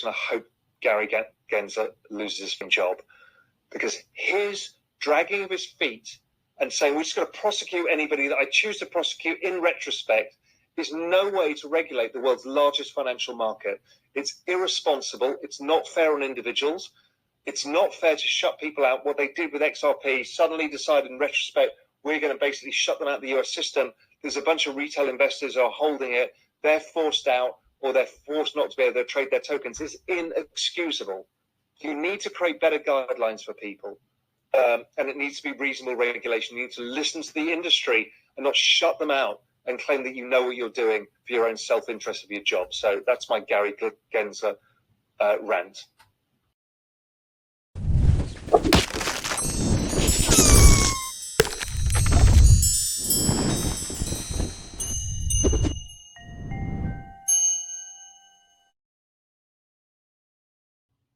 I hope Gary Gensler loses his job, because his dragging of his feet and saying we're just going to prosecute anybody that I choose to prosecute in retrospect is no way to regulate the world's largest financial market. It's irresponsible. It's not fair on individuals. It's not fair to shut people out. What they did with XRP, suddenly decided in retrospect, we're going to basically shut them out of the US system. There's a bunch of retail investors who are holding it. They're forced out, or they're forced not to be able to trade their tokens. It's inexcusable. You need to create better guidelines for people. And it needs to be reasonable regulation. You need to listen to the industry and not shut them out and claim that you know what you're doing for your own self-interest of your job. So that's my Gary Gensler rant.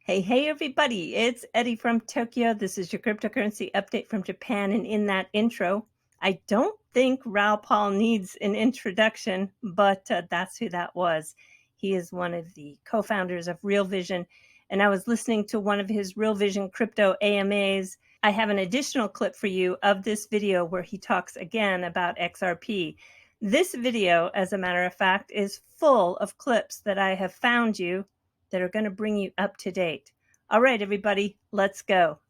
Hey, everybody, it's Eddie from Tokyo. This is your cryptocurrency update from Japan. And in that intro, I don't think Raoul Pal needs an introduction, but that's who that was. He is one of the co-founders of Real Vision. And I was listening to one of his Real Vision crypto AMAs. I have an additional clip for you of this video where he talks again about XRP. This video, as a matter of fact, is full of clips that I have found you that are going to bring you up to date. All right, everybody, let's go.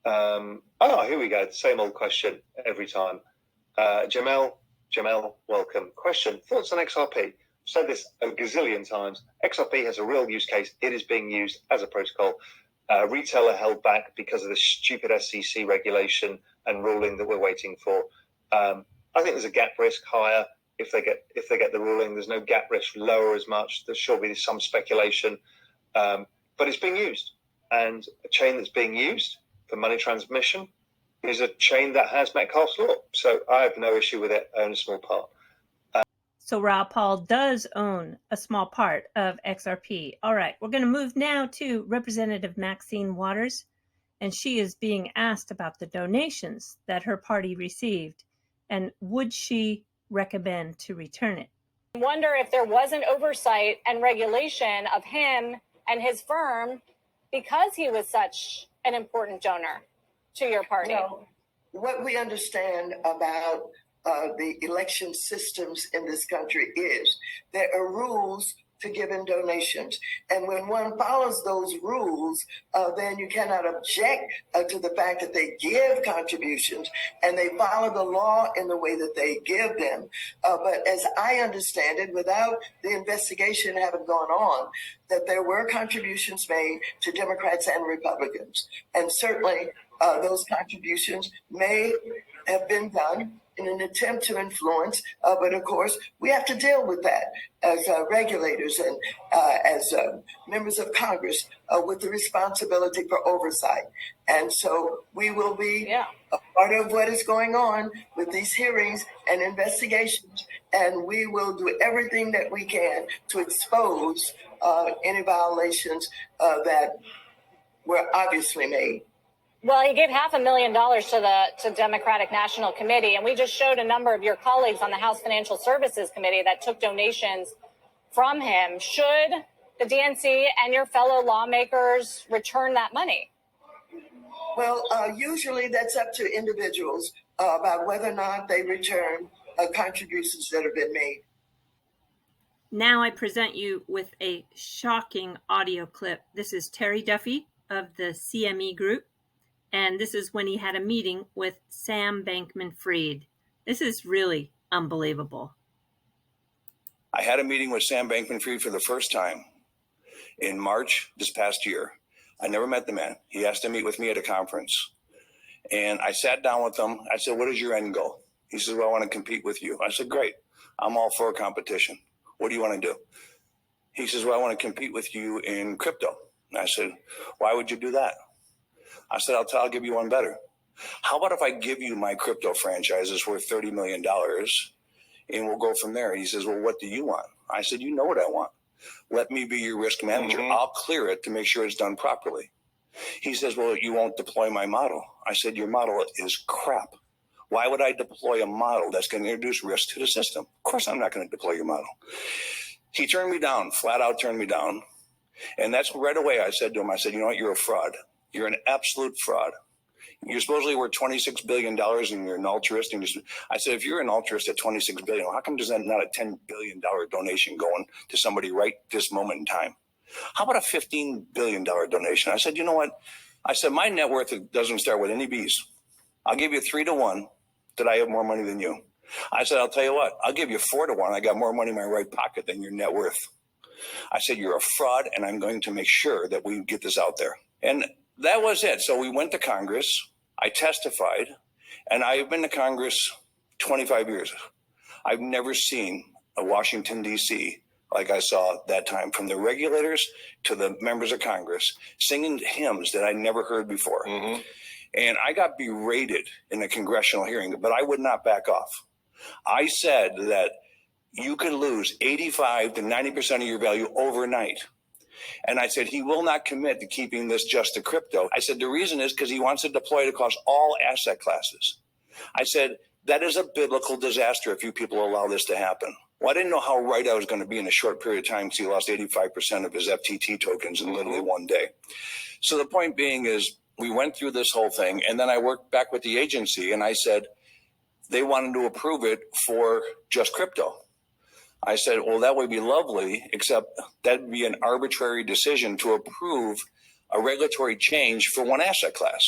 Here we go. Same old question every time. Jamel, welcome. Question, thoughts on XRP? I've said this a gazillion times. XRP has a real use case. It is being used as a protocol. Retailer held back because of the stupid SEC regulation and ruling that we're waiting for. I think there's a gap risk higher if they get the ruling. There's no gap risk lower as much. There should be some speculation. But it's being used, and a chain that's being used for money transmission is a chain that has Metcalfe's law. So I have no issue with it. I own a small part. So Raoul Pal does own a small part of XRP. All right, we're going to move now to Representative Maxine Waters, and she is being asked about the donations that her party received, and would she recommend to return it? I wonder if there was an oversight and regulation of him and his firm because he was such an important donor to your party. Well, what we understand about the election systems in this country is there are rules to giving donations. And when one follows those rules, then you cannot object to the fact that they give contributions and they follow the law in the way that they give them. But as I understand it, without the investigation having gone on, that there were contributions made to Democrats and Republicans. And certainly those contributions may have been done in an attempt to influence, but of course we have to deal with that as regulators and as members of Congress with the responsibility for oversight. And so we will be a part of what is going on with these hearings and investigations, and we will do everything that we can to expose any violations that were obviously made. Well, he gave $500,000 to Democratic National Committee, and we just showed a number of your colleagues on the House Financial Services Committee that took donations from him. Should the DNC and your fellow lawmakers return that money? Well, usually that's up to individuals about whether or not they return contributions that have been made. Now I present you with a shocking audio clip. This is Terry Duffy of the CME group. And this is when he had a meeting with Sam Bankman-Fried. This is really unbelievable. I had a meeting with Sam Bankman-Fried for the first time in March this past year. I never met the man. He asked to meet with me at a conference. And I sat down with him. I said, what is your end goal? He says, well, I want to compete with you. I said, great. I'm all for a competition. What do you want to do? He says, well, I want to compete with you in crypto. And I said, why would you do that? I said, I'll give you one better. How about if I give you my crypto franchises worth $30 million and we'll go from there? He says, well, what do you want? I said, you know what I want. Let me be your risk manager. Mm-hmm. I'll clear it to make sure it's done properly. He says, well, you won't deploy my model. I said, your model is crap. Why would I deploy a model that's going to introduce risk to the system? Of course, I'm not going to deploy your model. He turned me down, flat out turned me down. And that's right away I said to him, I said, you know what, you're a fraud. You're an absolute fraud. You're supposedly worth $26 billion and you're an altruist. And I said, if you're an altruist at $26 billion, how come there's not a $10 billion donation going to somebody right this moment in time? How about a $15 billion donation? I said, you know what? I said, my net worth doesn't start with any B's. I'll give you 3 to 1 that I have more money than you. I said, I'll tell you what, I'll give you 4 to 1. I got more money in my right pocket than your net worth. I said, you're a fraud, and I'm going to make sure that we get this out there. And that was it. So we went to Congress. I testified, and I've been to Congress 25 years. I've never seen a Washington, D.C. like I saw that time, from the regulators to the members of Congress singing hymns that I never heard before. Mm-hmm. And I got berated in a congressional hearing, but I would not back off. I said that you could lose 85 to 90% of your value overnight. And I said, he will not commit to keeping this just to crypto. I said, the reason is because he wants to deploy it across all asset classes. I said, that is a biblical disaster if you people allow this to happen. Well, I didn't know how right I was going to be in a short period of time because he lost 85% of his FTT tokens in literally one day. So the point being is we went through this whole thing, and then I worked back with the agency, and I said they wanted to approve it for just crypto. I said, well, that would be lovely, except that'd be an arbitrary decision to approve a regulatory change for one asset class.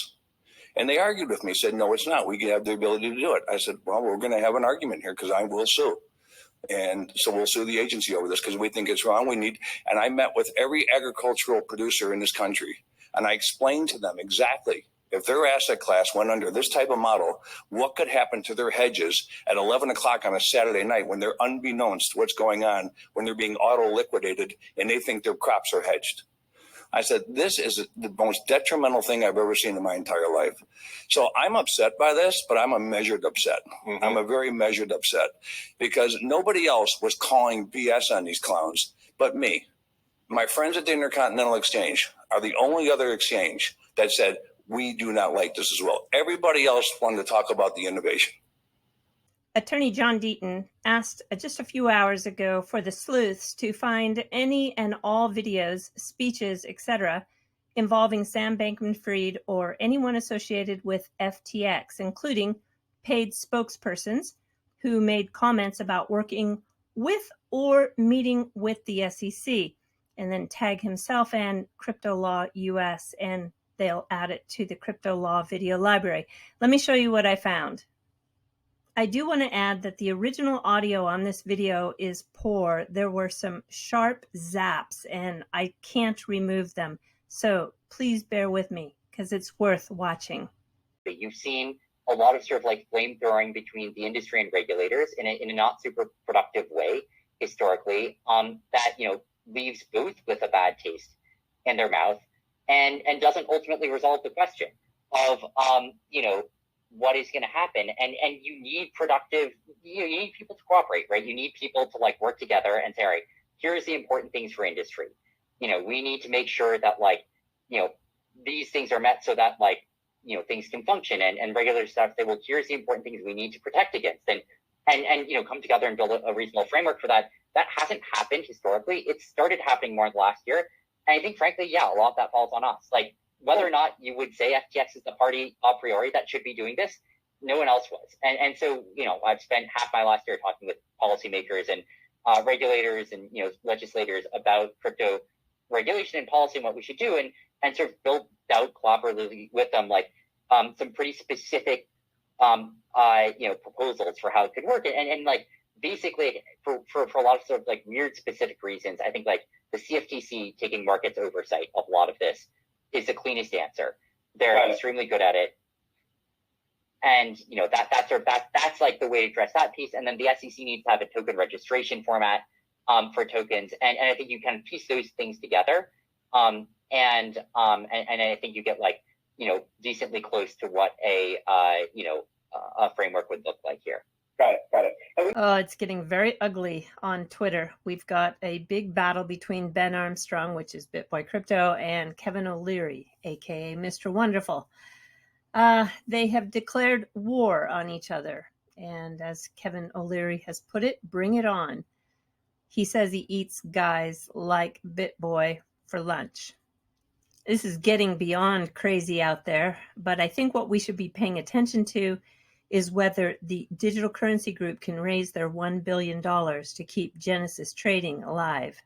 And they argued with me, said, no, it's not. We have the ability to do it. I said, well, we're going to have an argument here because I will sue. And so we'll sue the agency over this because we think it's wrong. And I met with every agricultural producer in this country, and I explained to them exactly if their asset class went under this type of model, what could happen to their hedges at 11 o'clock on a Saturday night when they're unbeknownst to what's going on, when they're being auto-liquidated and they think their crops are hedged. I said, this is the most detrimental thing I've ever seen in my entire life. So I'm upset by this, but I'm a measured upset. Mm-hmm. I'm a very measured upset because nobody else was calling BS on these clowns but me. My friends at the Intercontinental Exchange are the only other exchange that said, we do not like this as well. Everybody else wanted to talk about the innovation. Attorney John Deaton asked just a few hours ago for the sleuths to find any and all videos, speeches, etc., involving Sam Bankman-Fried or anyone associated with FTX, including paid spokespersons who made comments about working with or meeting with the SEC, and then tag himself and Crypto Law US, and they'll add it to the Crypto Law video library. Let me show you what I found. I do want to add that the original audio on this video is poor. There were some sharp zaps and I can't remove them. So please bear with me because it's worth watching. You've seen a lot of sort of like flame throwing between the industry and regulators in a not super productive way historically, that, you know, leaves both with a bad taste in their mouth and doesn't ultimately resolve the question of, you know, what is going to happen. And you need you need people to cooperate, right? You need people to like work together and say, all right, here's the important things for industry. You know, we need to make sure that like, you know, these things are met so that like, you know, things can function, and regular stuff say, well, here's the important things we need to protect against, and you know, come together and build a reasonable framework for that. That hasn't happened historically. It started happening more in the last year. And I think frankly, yeah, a lot of that falls on us. Like, whether or not you would say FTX is the party a priori that should be doing this, no one else was. And so, you know, I've spent half my last year talking with policymakers and regulators and, you know, legislators about crypto regulation and policy and what we should do, and sort of build out collaboratively with them, like some pretty specific, you know, proposals for how it could work. And like, basically for a lot of sort of like weird specific reasons, I think like the CFTC taking markets oversight of a lot of this is the cleanest answer. They're extremely good at it. And, you know, that's like the way to address that piece. And then the SEC needs to have a token registration format for tokens. And I think you can piece those things together. And I think you get like, you know, decently close to what a framework would look like here. Got it. Oh, it's getting very ugly on Twitter. We've got a big battle between Ben Armstrong, which is BitBoy Crypto, and Kevin O'Leary, aka Mr. Wonderful. They have declared war on each other. And as Kevin O'Leary has put it, bring it on. He says he eats guys like BitBoy for lunch. This is getting beyond crazy out there, but I think what we should be paying attention to is whether the digital currency group can raise their $1 billion to keep Genesis trading alive.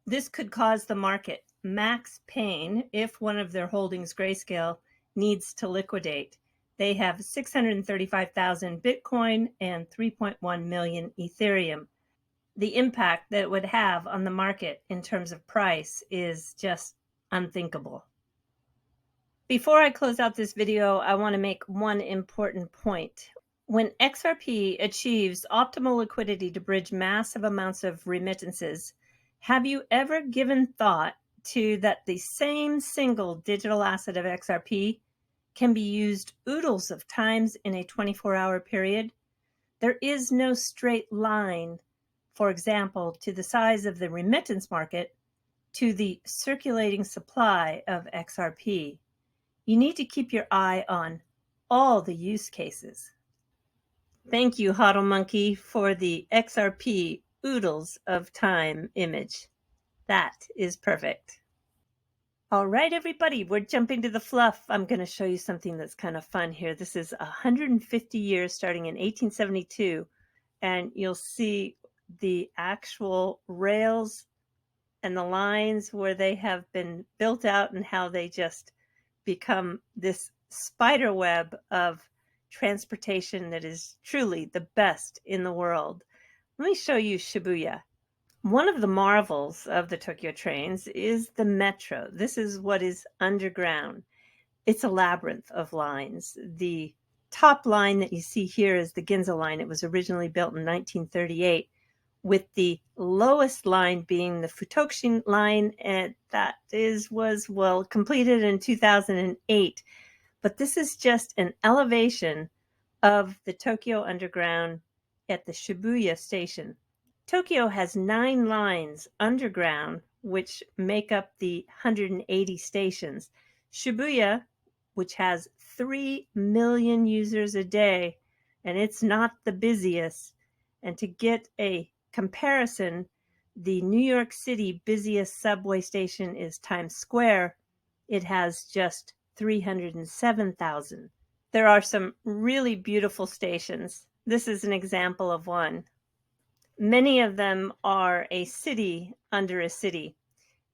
This could cause the market max pain if one of their holdings, Grayscale, needs to liquidate. They have 635,000 Bitcoin and 3.1 million Ethereum. The impact that it would have on the market in terms of price is just unthinkable. Before I close out this video, I want to make one important point. When XRP achieves optimal liquidity to bridge massive amounts of remittances, have you ever given thought to that the same single digital asset of XRP can be used oodles of times in a 24-hour period? There is no straight line, for example, to the size of the remittance market to the circulating supply of XRP. You need to keep your eye on all the use cases. Thank you, Hodl Monkey, for the XRP oodles of time image. That is perfect. All right, everybody, we're jumping to the fluff. I'm going to show you something that's kind of fun here. This is 150 years starting in 1872, and you'll see the actual rails and the lines where they have been built out and how they just become this spider web of transportation that is truly the best in the world. Let me show you Shibuya. One of the marvels of the Tokyo trains is the metro. This is what is underground. It's a labyrinth of lines. The top line that you see here is the Ginza line. It was originally built in 1938, with the lowest line being the Futoshi line, and that was completed in 2008. But this is just an elevation of the Tokyo Underground at the Shibuya station. Tokyo has 9 lines underground, which make up the 180 stations. Shibuya, which has 3 million users a day, and it's not the busiest. And to get a comparison, the New York City busiest subway station is Times Square. It has just 307,000. There are some really beautiful stations. This is an example of one. Many of them are a city under a city.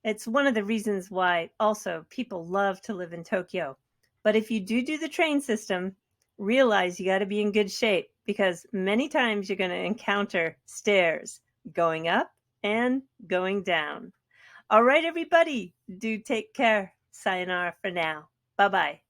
It's one of the reasons why also people love to live in Tokyo. But if you do the train system, realize you got to be in good shape, because many times you're going to encounter stairs going up and going down. All right, everybody, do take care. Sayonara for now. Bye-bye.